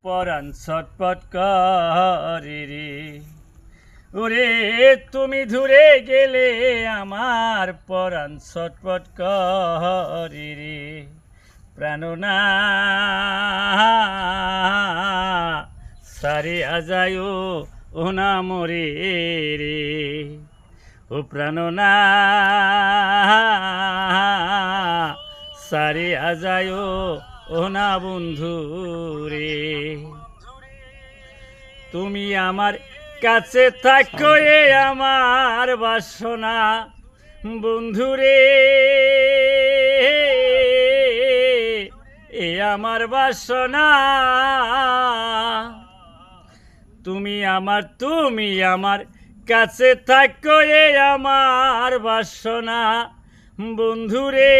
পরাণ ছটপট করে রে। ওরে তুমি দূরে গেলে আমার পরাণ ছটপট করে রে। প্রাণনা সারে আজায় ও না মরে রে। ও প্রাণনা সারে আজায় ও না বন্ধু রে। তুমি আমার কাছে থাকো এ আমার বাসনা বন্ধুরে। এ আমার বাসনা তুমি আমার কাছে থাকো এ আমার বাসনা বন্ধুরে।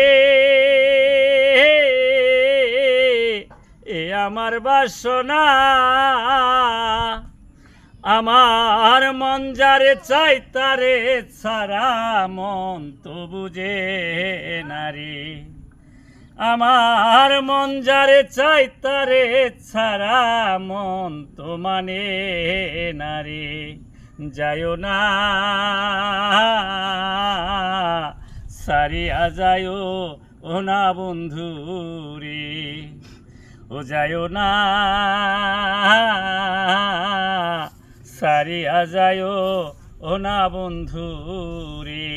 এ আমার বাসনা আমার মন যারে চাই তারে ছাড়া মন তো বুঝে নারী। আমার মন যারে চাই তারে ছাড়া মন তো মানে নারী। যায় না সারিয়া যায় ও না বন্ধু রে। ও যায় না সারিয়া যায় ও না বন্ধু রে।